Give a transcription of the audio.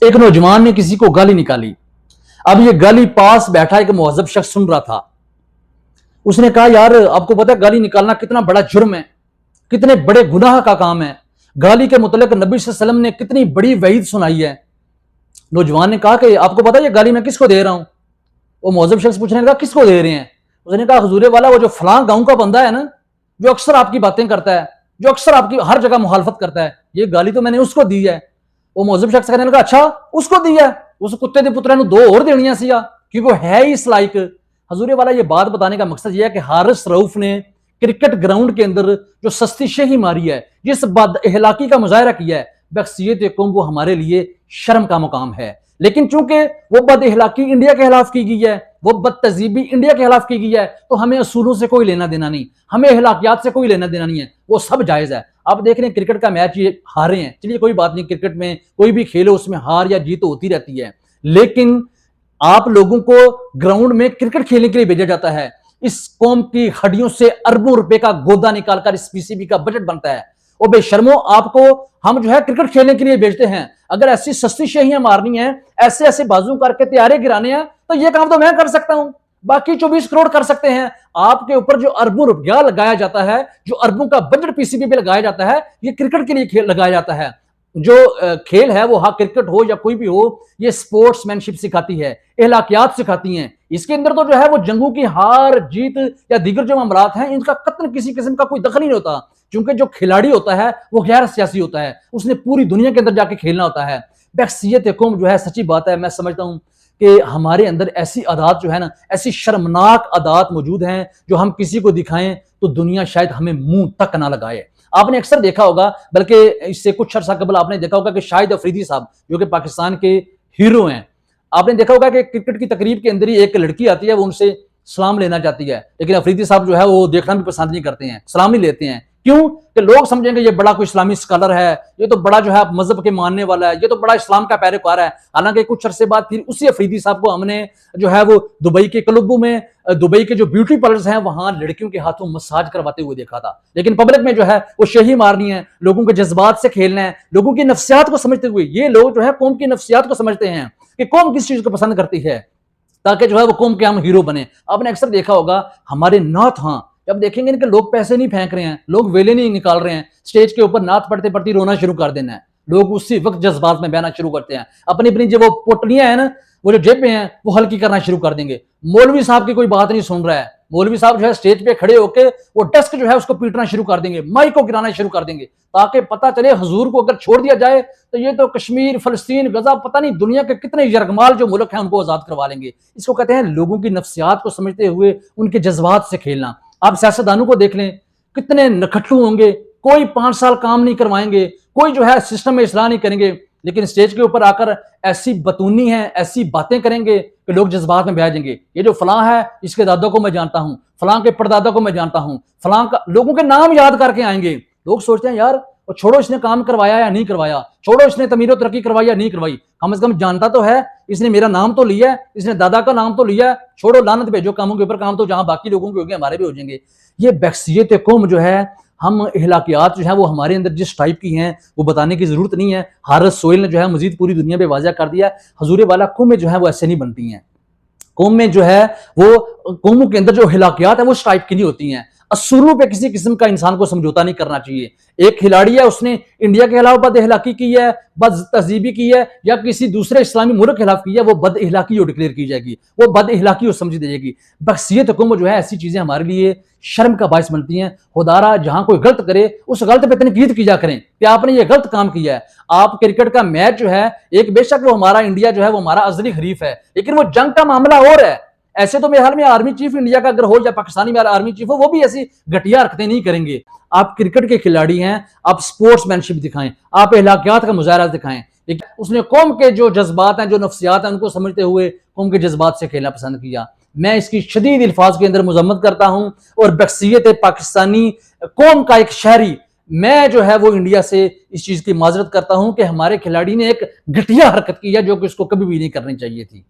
एक नौजवान ने किसी को गाली निकाली। अब ये गाली पास बैठा एक मुअज्जब शख्स सुन रहा था। उसने कहा, यार आपको पता है गाली निकालना कितना बड़ा जुर्म है, कितने बड़े गुनाह का काम है। गाली के मुतल्लिक नबी सल्लल्लाहु अलैहि वसल्लम ने कितनी बड़ी वईद सुनाई है। नौजवान ने कहा कि आपको पता है ये गाली मैं किसको दे रहा हूं। वो मुअज्जब शख्स पूछने लगा, किसको दे रहे हैं। उसने कहा, हुजूर वाला वो जो फलां गांव का बंदा है ना, जो अक्सर आपकी बातें करता है, जो अक्सर आपकी हर जगह मुखालफत करता है, ये गाली तो मैंने उसको दी है। वो मुअज्जब शख्स कहने लगा, अच्छा उसको दी है, उस कुत्ते के पुत्रा दो और देनियां सी क्योंकि वो है ही इस लायक। हजूर वाला ये बात बताने का मकसद यह है कि हारिस रऊफ ने क्रिकेट ग्राउंड के अंदर जो सस्ती शेही मारी है, जिस बद इहलाकी का मुजाहरा किया है, बख्सियत कौम, वो हमारे लिए शर्म का मुकाम है। लेकिन चूंकि वो बद इहलाकी इंडिया के खिलाफ की गई है, वो बद तजीबी इंडिया के खिलाफ की गई है, तो हमें असूलों से कोई लेना देना नहीं, हमें इहलाकियात से कोई लेना देना नहीं है, वो सब जायज है। आप देख रहे हैं क्रिकेट का मैच ये हारे हैं, चलिए कोई बात नहीं, क्रिकेट में कोई भी खेलो उसमें हार या जीत होती रहती है, लेकिन आप लोगों को ग्राउंड में क्रिकेट खेलने के लिए भेजा जाता है। इस कौम की हड्डियों से अरबों रुपए का गोदा निकालकर इस पीसीबी का बजट बनता है। और बेशर्मो, आपको हम जो है क्रिकेट खेलने के लिए भेजते हैं। अगर ऐसी सस्ती शेहियां मारनी है, ऐसे ऐसे बाजू करके तैयारे गिराने हैं, तो ये काम तो मैं कर सकता हूं, बाकी 24 करोड़ कर सकते हैं। आपके ऊपर जो अरबों रुपया लगाया जाता है, जो अरबों का बजट पीसीबी पे लगाया जाता है, ये क्रिकेट के लिए लगाया जाता है। जो खेल है वो, हाँ क्रिकेट हो या कोई भी हो, ये स्पोर्ट्समैनशिप सिखाती है, इहलाकियात सिखाती हैं। इसके अंदर तो जो है वो जंगों की हार जीत या दीगर जो मामलात हैं, इनका कतई किसी किस्म का कोई दखल नहीं होता, क्योंकि जो खिलाड़ी होता है वो गैर सियासी होता है, उसने पूरी दुनिया के अंदर जाके खेलना होता है। बख्सियत कौम जो है, सच्ची बात है, मैं समझता हूं कि हमारे अंदर ऐसी आदात जो है ना, ऐसी शर्मनाक आदात मौजूद हैं, जो हम किसी को दिखाएं तो दुनिया शायद हमें मुंह तक ना लगाए। आपने अक्सर देखा होगा, बल्कि इससे कुछ अर्सा कबल आपने देखा होगा कि शाहिद अफरीदी साहब, जो कि पाकिस्तान के हीरो हैं, आपने देखा होगा कि क्रिकेट की तकरीब के अंदर ही एक लड़की आती है, वो उनसे सलाम लेना चाहती है, लेकिन अफरीदी साहब जो है वो देखना भी पसंद नहीं करते हैं, सलाम नहीं लेते हैं। क्यों? कि लोग समझेंगे ये बड़ा कोई इस्लामी स्कॉलर है, ये तो बड़ा जो है मजहब के मानने वाला है, ये तो बड़ा इस्लाम का पैरोकार है। हालांकि कुछ अरसे बाद फिर उसी अफरीदी साहब को हमने जो है वो दुबई के क्लबों में, दुबई के जो ब्यूटी पार्लर्स हैं, वहां लड़कियों के हाथों मसाज करवाते हुए देखा था। लेकिन पब्लिक में जो है वो शेही मारनी है, लोगों के जज्बात से खेलना है, लोगों की नफ्सियात को समझते हुए। ये लोग जो है कौम की नफ्सियात को समझते हैं कि कौम किस चीज को पसंद करती है, ताकि जो है वो कौम के हम हीरो बने। आपने अक्सर देखा होगा हमारे नाथ, हाँ जब देखेंगे कि लोग पैसे नहीं फेंक रहे हैं, लोग वेले नहीं निकाल रहे हैं, स्टेज के ऊपर नात पढ़ते पढ़ते रोना शुरू कर देना है, लोग उसी वक्त जज्बात में बहना शुरू करते हैं, अपनी अपनी जो वो पोटलियां हैं ना, वो जो जेबें हैं, वो हल्की करना शुरू कर देंगे। मौलवी साहब की कोई बात नहीं सुन रहा है, मौलवी साहब जो है स्टेज पे खड़े होकर वो डेस्क जो है उसको पीटना शुरू कर देंगे, माइक को गिराना शुरू कर देंगे, ताकि पता चले हुजूर को अगर छोड़ दिया जाए तो ये तो कश्मीर, फलस्तीन, गजा, पता नहीं दुनिया के कितने यरगमाल जो मुल्क हैं उनको आजाद करवा लेंगे। इसको कहते हैं लोगों की नफ्सियात को समझते हुए उनके जज्बात से खेलना। आप सियासतदानों को देख लें, कितने नखट्टू होंगे, कोई 5 साल काम नहीं करवाएंगे, कोई जो है सिस्टम में इस्लाह नहीं करेंगे, लेकिन स्टेज के ऊपर आकर ऐसी बतूनी है, ऐसी बातें करेंगे कि लोग जज्बात में बह जाएंगे। ये जो फलां है, इसके दादा को मैं जानता हूं, फलां के परदादा को मैं जानता हूं, फलां का, लोगों के नाम याद करके आएंगे। लोग सोचते हैं यार और छोड़ो इसने काम करवाया या नहीं करवाया, छोड़ो इसने तमीर और तरक्की करवाई या नहीं करवाई, कम से कम जानता तो है, इसने मेरा नाम तो लिया है, इसने दादा का नाम तो लिया है, छोड़ो लानत भेजो कामों के ऊपर, काम तो जहां बाकी लोगों के होंगे हमारे भी हो जाएंगे। ये बख्सियत कौम जो है, हम इहलाकियात जो है वो हमारे अंदर जिस टाइप की हैं वो बताने की जरूरत नहीं है। हारिस सोहेल ने जो है मजीद पूरी दुनिया में वाज़ा कर दिया, हजूर वाला कौम में जो है वो ऐसे नहीं बनती हैं। कौम में जो है वो, कौमों के अंदर जो इहलाकियात है वो इस टाइप की नहीं होती हैं। असूलों पे किसी किस्म का इंसान को समझौता नहीं करना चाहिए। एक खिलाड़ी है, उसने इंडिया के अलावा बद इहलाकी की है, बद तहजीबी की है, या किसी दूसरे इस्लामी मुल्क के खिलाफ की है, वो बद इहलाकी डिक्लेयर की जाएगी, वो बद इहलाकी समझी दी जाएगी। बख्सियत हुकूमत जो है, ऐसी चीजें हमारे लिए शर्म का बायस बनती हैं। खुदारा जहां कोई गलत करे उस गलत पे तनकीद किया करें कि आपने ये गलत काम किया है। आप क्रिकेट का मैच जो है, एक बेशक वो हमारा इंडिया जो है वो हमारा अजली हरीफ है, लेकिन वो जंग का मामला और है। ऐसे तो मेरे हाल में आर्मी चीफ इंडिया का अगर हो या पाकिस्तानी में आर्मी चीफ हो, वो भी ऐसी घटिया हरकतें नहीं करेंगे। आप क्रिकेट के खिलाड़ी हैं, आप स्पोर्ट्समैनशिप दिखाएं, आप इहलाकियात का मुजाहरा दिखाएं। उसने कौम के जो जज्बात हैं, जो नफ्सियात हैं, उनको समझते हुए कौम के जज्बात से खेलना पसंद किया। मैं इसकी शदीद अल्फाज के अंदर मजम्मत करता हूं, और बख्सियत पाकिस्तानी कौम का एक शहरी मैं जो है वो इंडिया से इस चीज की माजरत करता हूं कि हमारे खिलाड़ी ने एक घटिया हरकत की है, जो कि उसको कभी भी नहीं करनी चाहिए थी।